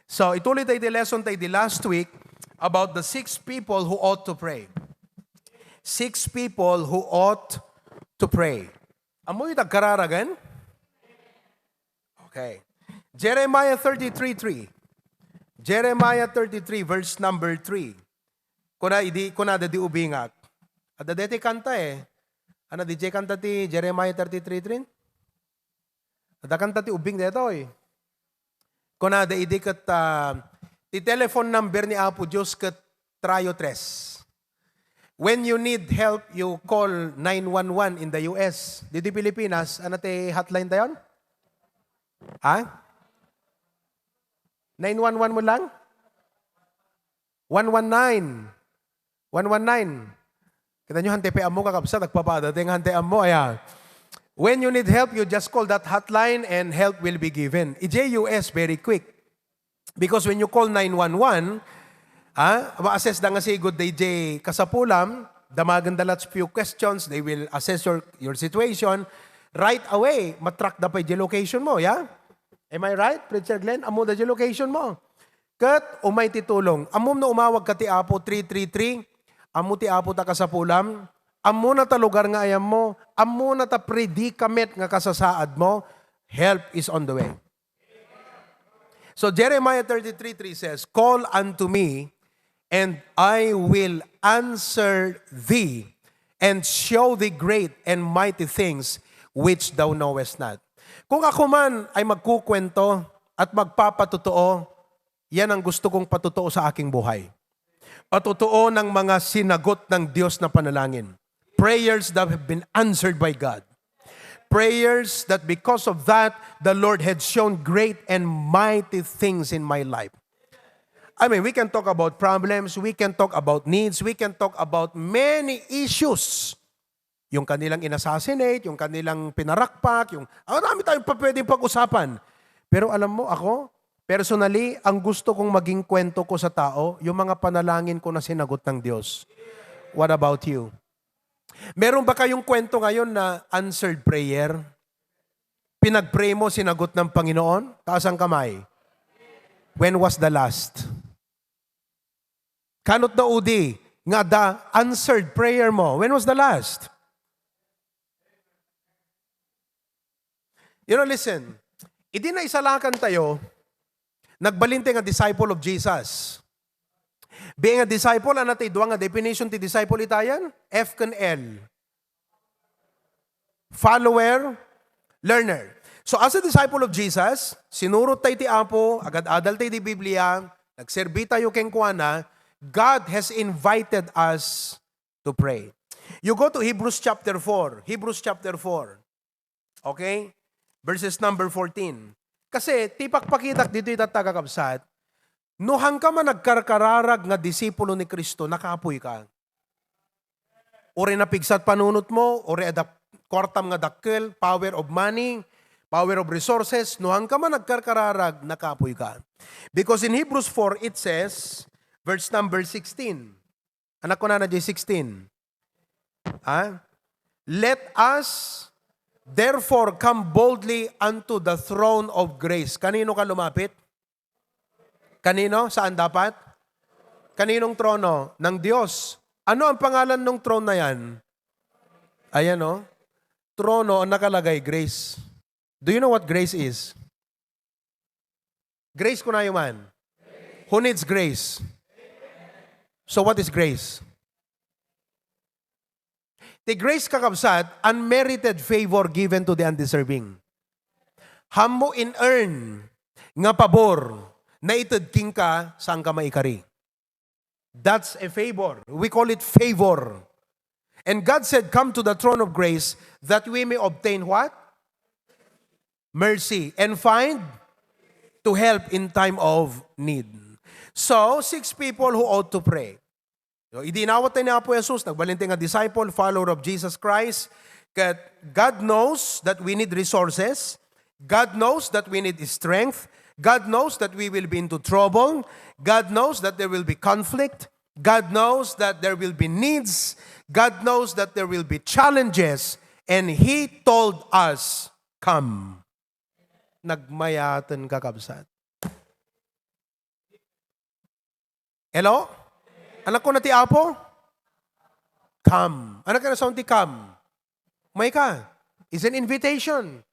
So, ituloy tayo di lesson tayo di last week about the 6 people who ought to pray. 6 people who ought to pray. Amoy nagkararagan? Okay. Jeremiah 33:3. Jeremiah 33, verse number 3. Kuna da di ubingat. Ada deti kanta Ana di kanta ti Jeremiah 33:3? Ada kanta ti ubing deto Kuna da idi kat ti telephone number ni Apo Diyos kat trayo tres. When you need help, you call 911 in the US. Dito Pilipinas, ano te hotline tayon? Ha? 911 mo lang? 119. 119. Kita nyo, hante pa mo kakapsa, nagpapadating hante mo, ayan. When you need help, you just call that hotline and help will be given. EJUS, very quick. Because when you call 911, ma-assess na nga si good DJ kasapulam, damagan dalats few questions, they will assess your situation. Right away, matrack da pa yung location mo, yeah? Am I right, Preacher Glenn? Amo da yung location mo. Kat, umay titulong. Amom na umawag ka ti Apo 333, amo ti Apo ta kasapulam, amo na ta lugar nga ayam mo, amo na ta predicament nga kasasaad mo, help is on the way. So Jeremiah 33:3 says, call unto me, and I will answer thee, and show thee great and mighty things which thou knowest not. Kung ako man ay magkukwento at magpapatotoo, yan ang gusto kong patotoo sa aking buhay. Patotoo ng mga sinagot ng Diyos na panalangin. Prayers that have been answered by God. Prayers that because of that, the Lord had shown great and mighty things in my life. I mean, we can talk about problems, we can talk about needs, we can talk about many issues. Yung kanilang inassassinate, yung kanilang pinarakpak, yung marami tayong pwedeng pag-usapan. Pero alam mo, ako, personally, ang gusto kong maging kwento ko sa tao, yung mga panalangin ko na sinagot ng Diyos. What about you? Meron ba kayong kwento ngayon na answered prayer? Pinag-pray mo, sinagot ng Panginoon? Taas ang kamay. When was the last? Kanot na udi, nga da answered prayer mo. When was the last? You know, listen. Idi na isalakan tayo, nagbalinte nga disciple of Jesus. Being a disciple, ano tayo duwang nga definition ti disciple itayan? F can L. Follower, learner. So as a disciple of Jesus, sinurot tayo ti Apo, agad-adal tayo ti Biblia, nagserbi tayo keng kuana, God has invited us to pray. You go to Hebrews chapter 4. Hebrews chapter 4. Okay? Verses number 14. Kasi, tipakpakitak dito itatagakabsat, nuhang ka man nagkarkararag nga disipulo ni Kristo, nakaapoy ka. Ore napigsat panunot mo, ore adap kwartam nga dakkel, power of money, power of resources, nuhang ka man nagkarkararag, nakaapoy ka. Because in Hebrews 4, it says, verse number 16. Anak ko na 16. Let us therefore come boldly unto the throne of grace. Kanino ka lumapit? Kanino? Saan dapat? Kaninong trono? Ng Diyos. Ano ang pangalan ng throne na yan? Ayan o. Trono ang nakalagay, grace. Do you know what grace is? Grace ko na yung man. Who needs grace? So what is grace? The grace kakabsat, unmerited favor given to the undeserving. Hamo in-earn nga pabor na itadking ka saan ka maikari. That's a favor. We call it favor. And God said, come to the throne of grace that we may obtain what? Mercy. And find to help in time of need. So, 6 people who ought to pray. So, idinawat tayo ni Apo Jesus, nagbalinting nga disciple, follower of Jesus Christ. God knows that we need resources. God knows that we need strength. God knows that we will be into trouble. God knows that there will be conflict. God knows that there will be needs. God knows that there will be challenges. And He told us, come. Nagmayatan kakabsat. Hello? Anak ko na ti Apo? Come. Anak ka na sound ti come. May ka. It's an invitation.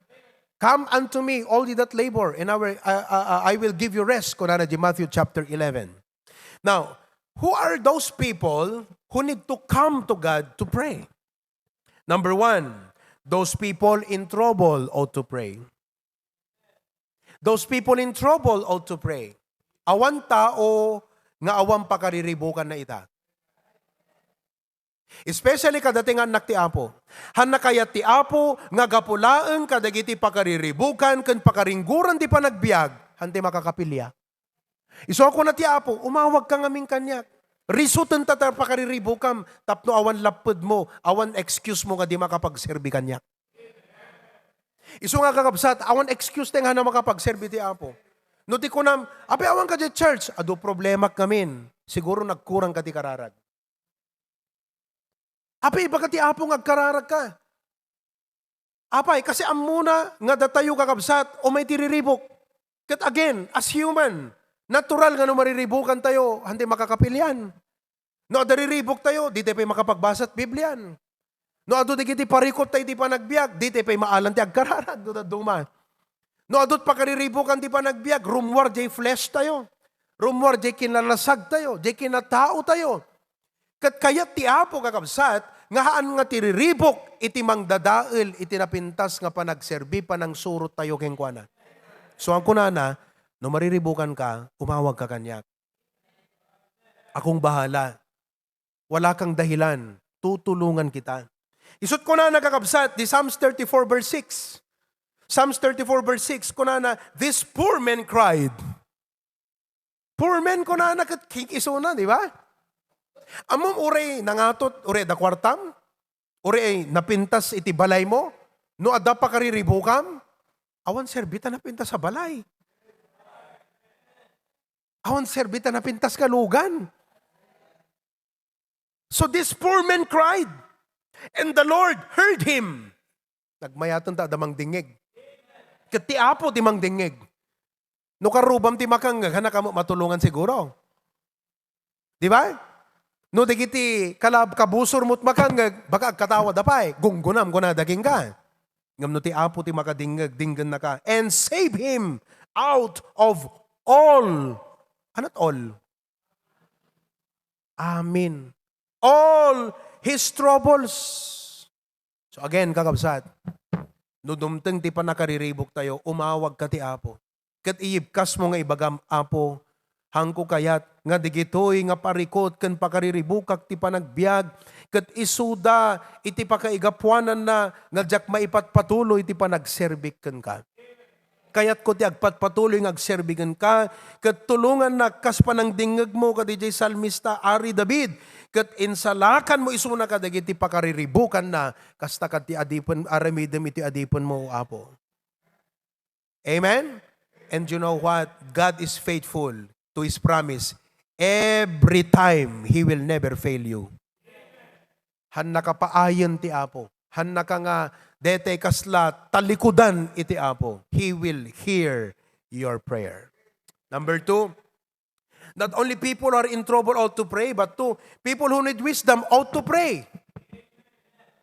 Come unto me, all ye that labor, and I will give you rest. Kunana di Matthew chapter 11. Now, who are those people who need to come to God to pray? Number one, those people in trouble ought to pray. Those people in trouble ought to pray. Awan tao nga awang pakariribukan na ita. Especially kadatingan nak ti Apo. Han nakayat ti Apo nga gapulaeng kadagiti pakariribukan ken pakaringguran ti panagbiag hanti makakapilya. Iso ako na ti Apo, umawag ka ngaming kanyak. Risuten ta pakariribukam tapno awan lapod mo, awan excuse mo nga di makapagserbi kanyak. Iso nga kakabsat, awan excuse te nga na makapagserbi ti Apo. No ti kunam, apay awan ka di church, ado problema kamin. Siguro nagkurang ka ti kararag. Apay, baka ti Apo ngagkararag ka. Apay, kasi amuna nga datayo kakabsat o may tiriribok. Kat again, as human, natural nga no mariribukan tayo, hindi makakapilyan. No adariribok tayo, di tayo makapagbasat Biblian. No ado di kiti parikot tayo di pa nagbiag, di tayo maalan ti agkararag, do duma. No adot pa kariribukan di pa nagbiag, rumwar jay flesh tayo. Rumwar jay kinalasag tayo, jay kinatao tayo. Kat kayat ti Apo kakabsat, ngahaan nga tiriribok, iti mangdadael, iti napintas nga panagserbi, panang surot tayo kengkwana. So ang kunana, no mariribukan ka, umawag ka kanyak. Akong bahala. Wala kang dahilan. Tutulungan kita. Isut ko na nakakabsat, di Psalms 34 verse 6. Psalms 34 verse 6, kunana, this poor man cried. Poor man kunana, kat iso na, di ba? Amom ure nangatot, ure da kwartam, ure napintas iti balay mo, no adda pa kariribukam, awan serbita napintas sa balay. Awan serbita napintas kalugan. So this poor man cried, and the Lord heard him. Nagmayaton ta damang dingig. Ket ti Apo ti mang dingig. No karubam ti makang hanaka mo matulungan siguro. Di ba? No digiti kalab kabusor mo't makangag baka katawa dapay gunggunam ko na daging ka. Ngam no ti Apo ti makadingag dinggan na ka and save him out of all. Anot all? Amen. All his troubles. So again kakabsat. No dumteng ti pa nakariribok tayo umawag ka ti Apo. Ket iyibkas mo nga ibagam Apo hangko kayat nga digitoy nga parikot ken pakariribukak ti panagbiag ket isuda iti pakaigapuanan na nga jak maipatpatuloy ti panagserbik ken ka. Kayat ko ti agpatpatuloy nga agserbiken ka ket tulungan na kas panangdingeg mo ka DJ Salmista Ari David ket insalakan mo isuna ka dagiti pakariribukan na kasta kat ti adipon aramidem iti adipon mo Apo. Amen. And you know what? God is faithful to His promise. Every time, He will never fail you. Han nakapaayon ti Apo. Han naka nga dete kasla talikudan iti Apo. He will hear your prayer. Number 2, not only people are in trouble ought to pray, but 2, people who need wisdom ought to pray.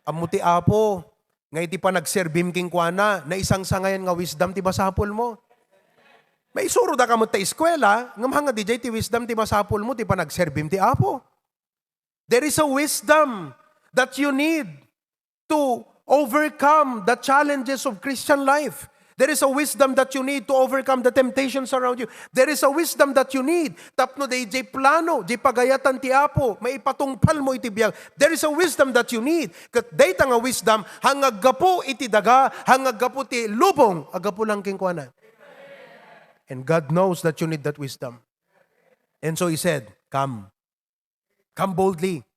Amo ti Apo, nga iti pa nagserbim king kuana, na isang sangayan nga wisdom ti basapol mo. May isuro da ka mo ta eskwela, ngam hanga DJ ti wisdom ti masapul mo, ti pa nagserbim ti Apo. There is a wisdom that you need to overcome the challenges of Christian life. There is a wisdom that you need to overcome the temptations around you. There is a wisdom that you need. Tapno DJ plano, di pagayatan ti Apo, may ipatungpal mo iti biyag. There is a wisdom that you need. Kat dayta nga wisdom, hangag gapo iti daga, hangag gapo ti lubong, agapo lang king kuana. And God knows that you need that wisdom. And so He said, come. Come boldly.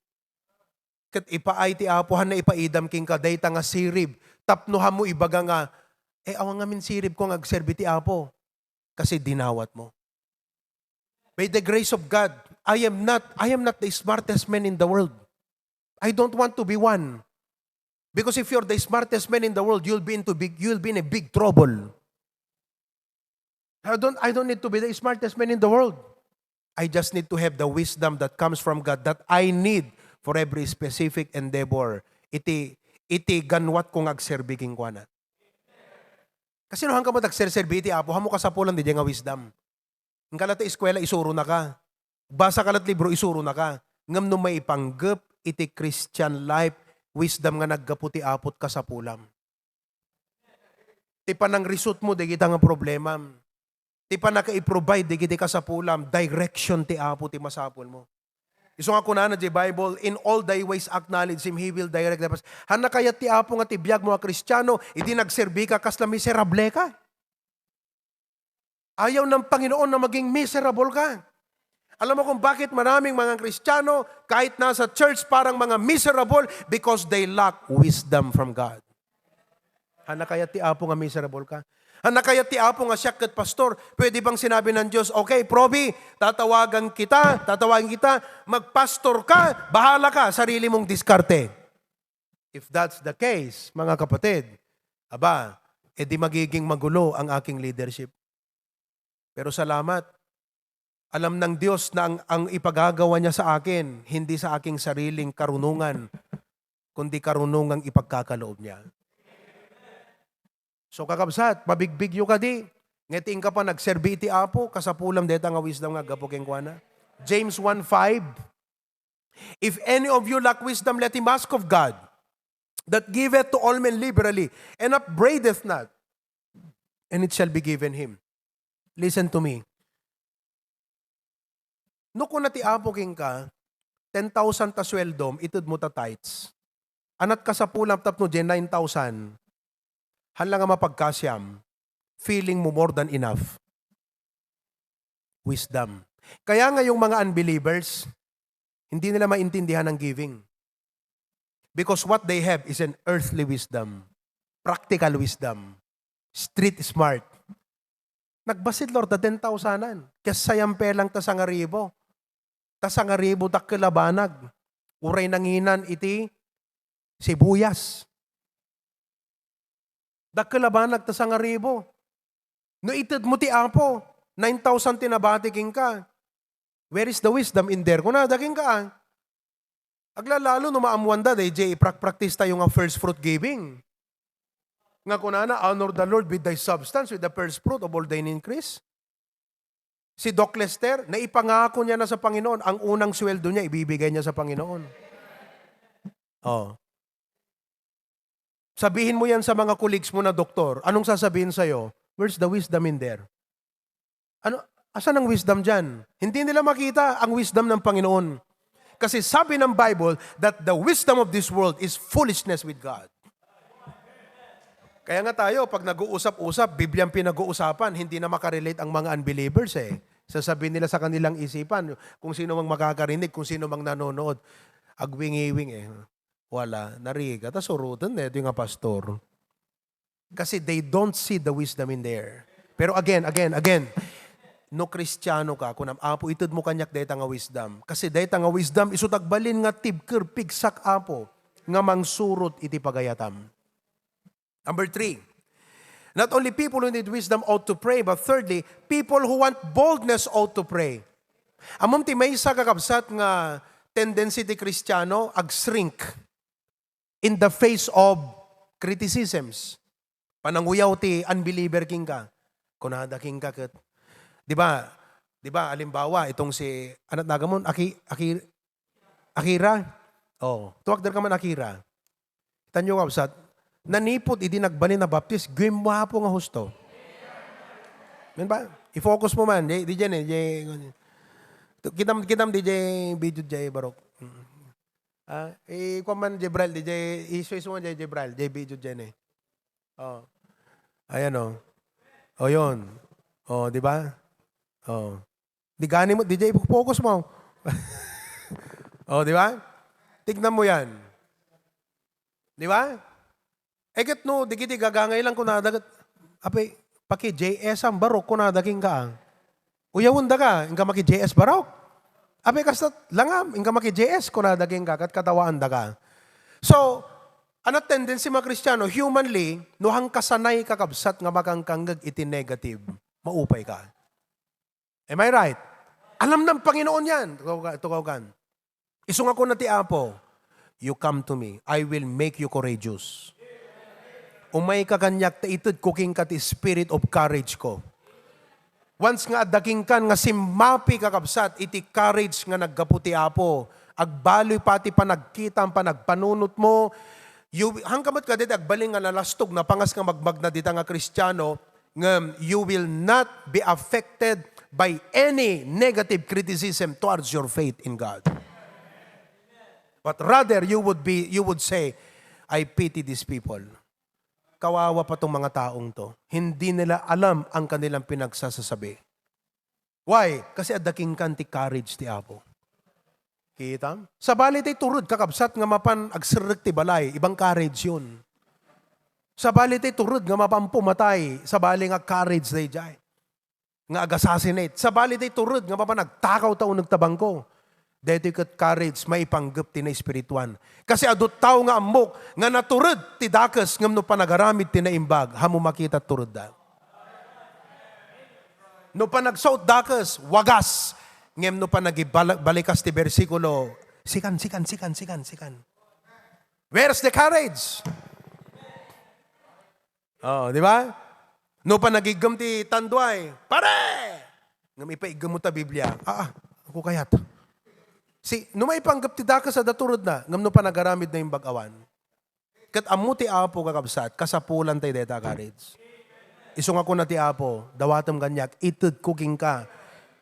Kat ipaay ti Apohan na ipaidam king kadayta nga sirib. Tapnohan mo ibaga nga, awang ngamin sirib ko ngagserbi ti Apo. Kasi dinawat mo. By the grace of God, I am not the smartest man in the world. I don't want to be one. Because if you're the smartest man in the world, you'll be in a big trouble. I don't need to be the smartest man in the world. I just need to have the wisdom that comes from God that I need for every specific endeavor. Iti ganwat kong agserbi king kuana. Kasi no hanggang mo tagserserbi iti apo, hamo ka sa pulang di nga wisdom. Ang kalat eskwela, isuro na ka. Basa kalat libro, isuro na ka. Ngam no may ipanggap, iti Christian life, wisdom nga naggaputi apot ka sa pulam. Ti panang result mo, di kita nga problema. Ti pa naka-i-provide, di kita ka sa pulam, direction ti apo ti masapul mo. Iso nga kuna na di Bible, in all thy ways acknowledge Him, He will direct the path. Hana kaya ti apo nga ti biyag mga Kristiyano, iti nagserbi ka kasla miserable ka. Ayaw ng Panginoon na maging miserable ka. Alam mo kung bakit maraming mga Kristiyano, kahit nasa church, parang mga miserable because they lack wisdom from God. Hana kaya ti apo nga miserable ka? Hana kaya ti apo nga siya kat pastor, pwede bang sinabi ng Diyos, okay, Proby, tatawagin kita, magpastor ka, bahala ka, sarili mong diskarte. If that's the case, mga kapatid, edi magiging magulo ang aking leadership. Pero salamat, alam ng Diyos na ang ipagagawa niya sa akin, hindi sa aking sariling karunungan, kundi karunungang ipagkakaloob niya. So kakabsat, mabigbigyo ka di. Ngeting ka pa nagserbi iti apo, kasapulam deta nga wisdom nga gapo keng kuana. James 1:5. If any of you lack wisdom, let him ask of God, that giveth to all men liberally, and upbraideth not, and it shall be given him. Listen to me. No kung nati apo king ka, 10,000 ta sweldom, itud mo ta tithes. Anat ka sa pulam tapno dyan 9,000, hala nga mapagkasyam, feeling mo more than enough. Wisdom. Kaya nga yung mga unbelievers, hindi nila maintindihan ang giving. Because what they have is an earthly wisdom, practical wisdom, street smart. Nagbasid Lord na 10,000-an. Kasayang pelang tasangaribo. Tasangaribo takilabanag. Uray nanginan iti sibuyas. Dakilabanag tasangaribo. No itid mo ti apo, 9,000 tinabatiking ka. Where is the wisdom in there? Kung nadaking ka, aglalalo no maamuanda, DJ, practice tayo nga first fruit giving. Nga kunana, honor the Lord with thy substance, with the first fruit of all thine increase. Si Doc Lester, naipangako niya na sa Panginoon, ang unang sweldo niya, ibibigay niya sa Panginoon. Oh. Sabihin mo yan sa mga colleagues mo na doktor, anong sasabihin sa'yo? Where's the wisdom in there? Asan ang wisdom dyan? Hindi nila makita ang wisdom ng Panginoon. Kasi sabi ng Bible that the wisdom of this world is foolishness with God. Kaya nga tayo, pag nag-uusap-usap, Bibliang pinag-uusapan, hindi na makarelate ang mga unbelievers eh. Sasabihin nila sa kanilang isipan, kung sino mang makakarinig, kung sino mang nanonood, agwingi-wing eh. Wala, nariga, tas urutan eh, ito yung pastor. Kasi they don't see the wisdom in there. Pero again, no Kristiyano ka, kung apo itod mo kanyak deta nga wisdom. Kasi deta nga wisdom, isutagbalin nga tibker, pigsak apo, nga mangsurot iti pagayatam. Number 3, not only people who need wisdom ought to pray, but thirdly, people who want boldness ought to pray. Amom ti may isa kakabsat nga tendency ti Kristiyano ag-shrink in the face of criticisms. Pananguyaw ti unbeliever king ka. Kunada king ka kat. Di ba, alimbawa, itong si, anat nagamon, Akira. Oh, tuwag dar ka man Akira. Tanyo kabsat, nanipod, idi nagbalin na baptist, gwimwa po nga husto. Men ba? I-focus mo man, di dyan eh. Kitam di dyan video dyan barok. Ikaw man Jebral, di dyan, i-swiss mo dyan Jebral, dyan video dyan eh. Oh. Ayan o. O yun. O, di ba? O. Di gani mo, di dyan, focus mo. O, di ba? Tignan mo yan. Di ba? Eket no, di kiti gagangay lang kung nadagat. Apay, paki JS ang barok kung nadaking ka. Uyawon da ka, ingka maki JS barok. Apay kastat langam, ingka maki JS kung nadaking ka, kat katawaan da ka. So, ano tendency mga Kristiyano, humanly, nuhang kasanay kakabsat nga makangkanggag iti negative, maupay ka. Am I right? Alam ng Panginoon yan. Tukaw-kan. Isung ako na ti Apo, you come to me, I will make you courageous. Umay kaganyak ta itid kuking ka ti spirit of courage ko. Once nga daking kan nga simapi kakabsat, iti courage nga naggaputi Apo, agbaloy pati pa nagkita ang panagpanunot mo, hangkamot ka dito, agbaling nga nalastog na pangas nga magbag na dita nga Kristiyano, nga you will not be affected by any negative criticism towards your faith in God. But rather, you would say, I pity these people. Kawawa pa tong mga taong to. Hindi nila alam ang kanilang pinagsasasabi. Why? Kasi adaking kanti courage ti Apo. Kita? Sa bali tay turod kakabsat nga mapan agsirik ti balay, ibang courage yun. Sa bali tay turod nga mapan pumatay, sa bali nga courage day jay. Nga ag-assassinate. Sa bali tay turod nga mapan nagtakaw taon nagtabangko. Dito kat courage may panggap ti na espirituan. Kasi adot tao nga amok nga naturod ti dakas ngam no panagaramid ti naimbag, hamo makita turod da. No panagsaut dakas, wagas. Ngem no panagibalikas ti bersikulo, sikan. Where's the courage? Oh, di ba? No panagigam ti tanduay, pare! Ngam ipaigam mo ta Biblia. Ako kayat. No may panggap ti dakas sa daturod na, ngam no panagaramid na yung bagawan. Kat amu ti Apo kakabsat, kasapulan tayo deta courage. Isung ako na ti Apo, dawatam ganyak, itud cooking ka,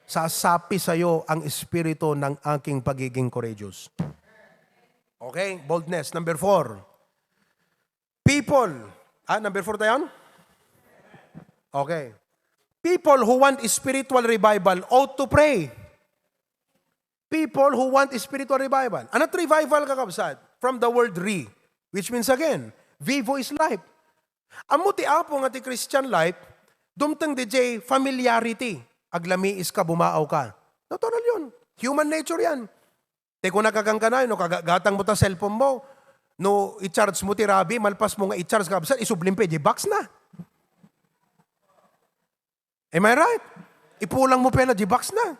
sasapi sa'yo ang espiritu ng aking pagiging courageous. Okay, boldness. Number 4. People. Number 4 tayo? Okay. People who want spiritual revival ought to pray. People who want spiritual revival. Anot revival kakabsat? From the word re, which means again, vivo is life. Amo ti Apo nga ti Christian life, dumteng DJ familiarity. Aglamiis ka, bumaaw ka. Natural yun. Human nature yan. Kung nakakangkanay, no, kagagatang mo ta cellphone mo, no, i-charge mo ti Rabi, malpas mo nga i-charge ka, isublim pa, box na. Am I right? Ipulang mo pala, box na.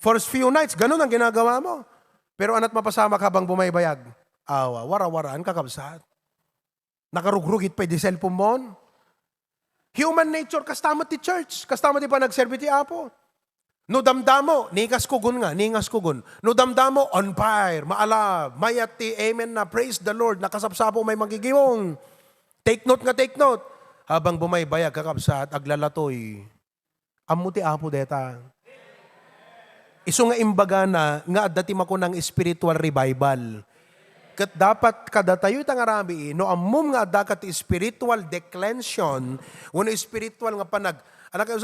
First few nights, ganun ang ginagawa mo. Pero anat mapasama ka bang bumaybayag? Wara-waraan kakabsat. Nakarugrugit pa di cellphone mo. Human nature, kastamot ti church. Kastamot ti pa nagserbi ti Apo. No damdamo, ningas kugun. No damdamo, on fire, maalab, mayat ti amen na, praise the Lord, nakasapsapo may magigiwong. Take note. Habang bumaybayag kakabsat, aglalatoy. Amu ti Apo deta. Iso nga imbaga na, nga dati mako ng spiritual revival. Kat dapat kada tayo tangarami, no amum nga dakat spiritual declension, wano spiritual nga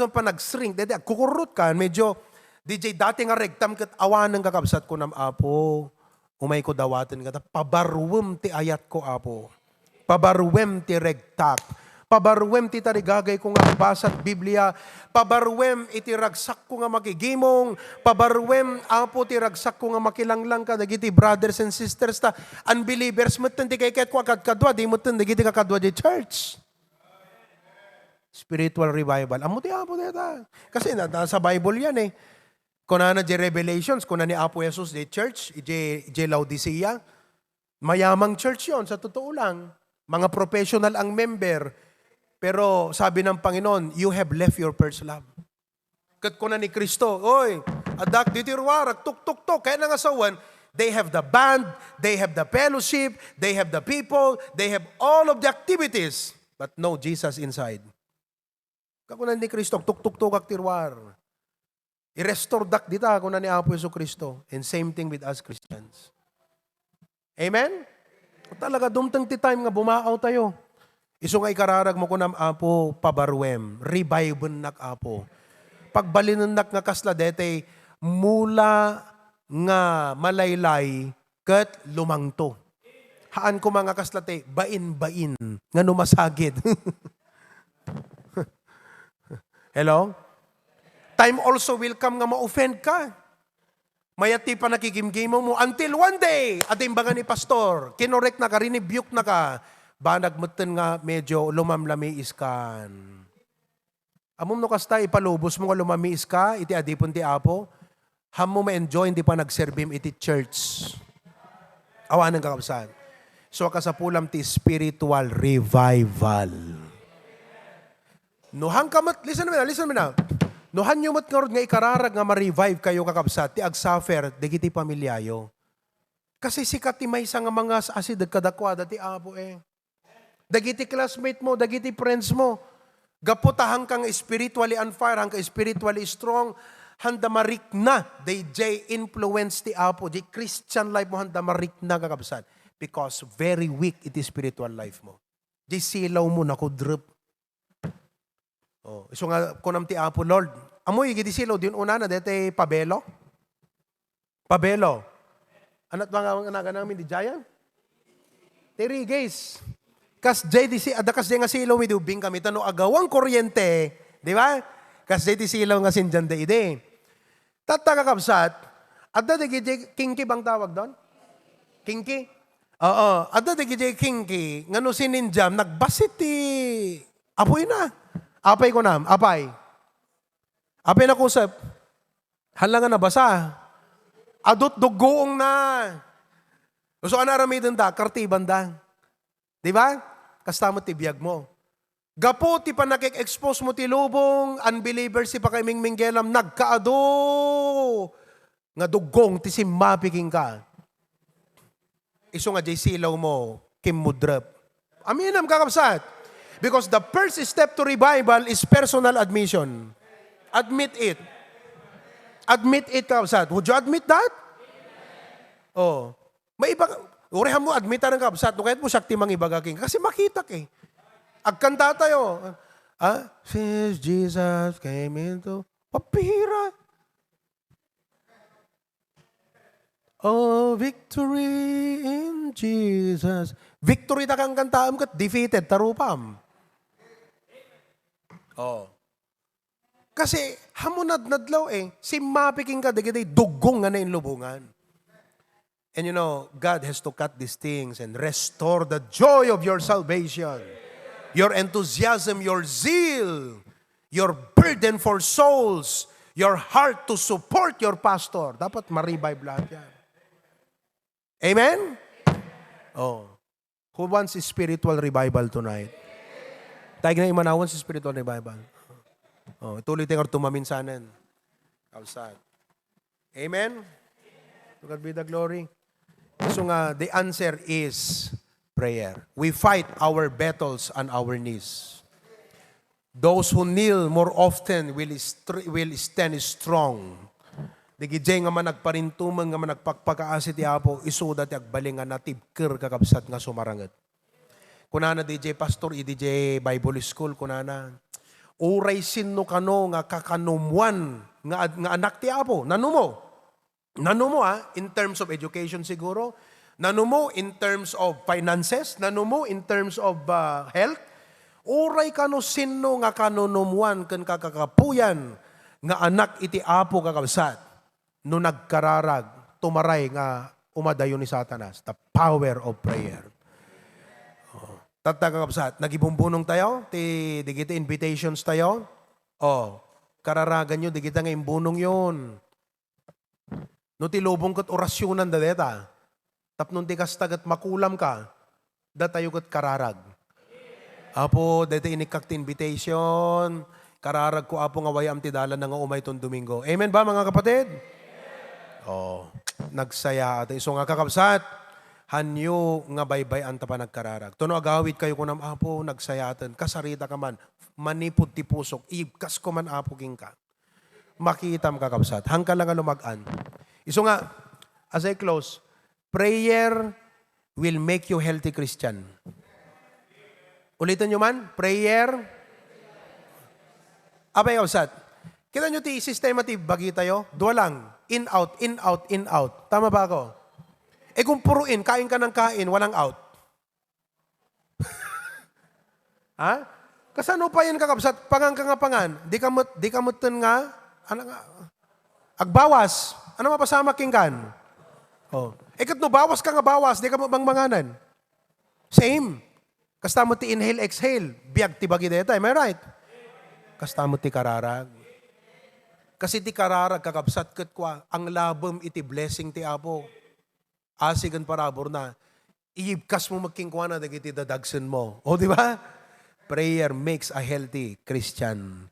panag-shrink, dede, kukurot ka, medyo, DJ dati nga regtam kat awan ng kakabsat ko ng Apo, umay ko dawatin ka, pabarwem ti ayat ko Apo, pabarwem ti regtak, pabarwem ti tarigagay ko nga basat Biblia, pabarwem iti ragsak ko nga makigimong, pabarwem Apo ti ragsak ko nga makilanglang ka, dagiti brothers and sisters ta, unbelievers, mutin ti kay ket ko kadwa, di mutin dagiti kakadwa di church. Spiritual revival. Amo ti Apo deta. Kasi nasa Bible yan eh. Kuna na di Revelations, kuna ni Apo Jesus di church, di Laodicea, mayamang church yon sa totoo lang. Mga professional ang member, pero sabi ng Panginoon, you have left your first love. Kat ko na ni Kristo, oy, adak ditirwarak, tuk-tuk-tuk, kaya nangasawan, they have the band, they have the fellowship, they have the people, they have all of the activities, but no Jesus inside. Kakunan ni Kristo, tuk-tuk-tuk aktirwar. I-restore dak dita kunan ni Apo Yesu Kristo. And same thing with us Christians. Amen? Talaga, dumtang ti time nga bumaaw tayo. Iso nga ikararag mo ko ng Apo, pabarwem, revive nak Apo. Pagbalinan nak nga kasla dete, mula nga malaylay, kat lumangto. Haan ko mga kaslate, bain-bain, nga numasagid. Hello? Time also will come nga ma-offend ka. Mayati pa nakikimgimo mo until one day, atimbaga ni pastor, kinorek na ka, rinibuke na ka, banag mutin nga medyo lumamlami iskan. Amom no kasta ipalubos mo nga lumami iska, iti adipon ti Apo, Ham mo ma-enjoy, hindi pa nagserbim iti church. Awanan kakabsat. So, kasapulam ti spiritual revival. Nuhang kamat, listen mo na. Nuhan yung matngarod nga ikararag nga ma-revive kayo kakabsat, ti ag-suffer, digiti pamilyayo. Kasi sikat ti maysa nga mga asid, kadakwa, dati apo Dagiti classmate mo, dagiti friends mo, gaputahang kang spiritually on fire, hang ka spiritually strong, handa marik na, they influence ti apo, di Christian life mo, handa marik na kakabsat. Because very weak iti spiritual life mo. Di silaw mo, nakudrup. Oh, iso nga kunam ti Apo Lord. Amoy gidi silaw din una na dete pabelo. Pabelo. Anat ba nga namin di Jayan? Tiri guys. Kas JDC adakas di nga silaw mi dubing kami tano agawang kuryente, di ba? Kas JDC silaw nga sinjan de ide. Tataka kapsat, adda de gidi kinki bang tawag doon? Kinki? Oo, adda de gidi kinki ngano sininjam nagbasit ti apoy na. Apay ko na, apay. Apay na kusap. Halangan na basa. Adot dugoong na. So, anaramidan da, kartiban da. Di ba? Kastamot ti biyag mo. Gapo ti pa nakik-expose mo ti lubong, unbelievers ti pa kay mingminggelam, nagkaado. Nga dugong ti simmapiking ka. Iso nga jay silaw mo, kimudrap. Aminam kakapsat. Because the first step to revival is personal admission. Admit it. Admit it, kapsat. Would you admit that? Oh. May iba, urehan mo, admit na ng kapsat. No, kahit mo sakti mang ibagaking. Kasi makita eh. Agkanta tayo. Since Jesus came into, papira. Oh, victory in Jesus. Victory na kang kantaam kat defeated, tarupam. Oh. Kasi hamunad-nadlaw simmapiking ka, digitay dugong nga na yung lubungan. And you know, God has to cut these things and restore the joy of your salvation, your enthusiasm, your zeal, your burden for souls, your heart to support your pastor. Dapat ma-revive lahat yan. Amen? Oh. Who wants a spiritual revival tonight? Tayo na imanawan sa spiritual revival. Oh, ituloy tayo tumaminsanan. Kalsad. Amen? To God be the glory. So nga, the answer is prayer. We fight our battles on our knees. Those who kneel more often will stand strong. Digijay nga man nagparintuman nga man nagpagpakaasi ti Apo, isuda ti agbalingan na tibker kakabsat nga sumaranget. Kunana DJ Pastor, DJ Bible School, kunana, uray sinno kano nga kakanumuan nga anak ti Apo. Nanumo in terms of education siguro, nanumo in terms of finances, nanumo in terms of health, uray kano sinno nga kanunumuan ken kakakapuyan nga anak iti Apo kakabsat. No nagkararag, tumaray nga umadayo ni Satanas, the power of prayer. Tatagakapsat, nagibumbunong tayo, digita invitations tayo, kararagan nyo, digita nga imbunong yun. No tilubong kat orasyonan da deta, tapnon ti kastagat makulam ka, datayo kat kararag. Apo, deta inikak ti invitation, kararag ko apo nga wayam ti dalan nga umay ton Domingo. Amen ba mga kapatid? Nagsaya at iso nga kakabsat, hanyo nga baybay anta pa nagkararag. Tono agawit kayo kunam apo, nagsayatan, kasarita ka man, manipod ti pusok, ibkas ko man apo king ka. Makitam kakabsat, hangka lang lumagan. Iso nga, as I close, prayer will make you healthy Christian. Ulitin nyo man, prayer. Abay kabsat, kita nyo ti sistema ti bagi tayo, dua lang. In, out, in, out, in, out. Tama ba ako? Kung puro in, kain ka ng kain, walang out. Ha? Kasano pa yan kakabsat? Pangan ka nga pangan. Di ka mutin nga, ano nga, agbawas. Ano mapasama kinggan? Kat no, bawas ka nga bawas, di ka mabangmanganan. Same. Kasta mo ti inhale, exhale. Biyag ti bagi deta, am I right? Kasta mo ti kararag. Kasi ti kararag kakabsat ket kwa, ang labem iti blessing ti Apo. Asigan parabor na, iibkas mo magkingkwana dagiti dadagsen mo. O di ba? Prayer makes a healthy Christian.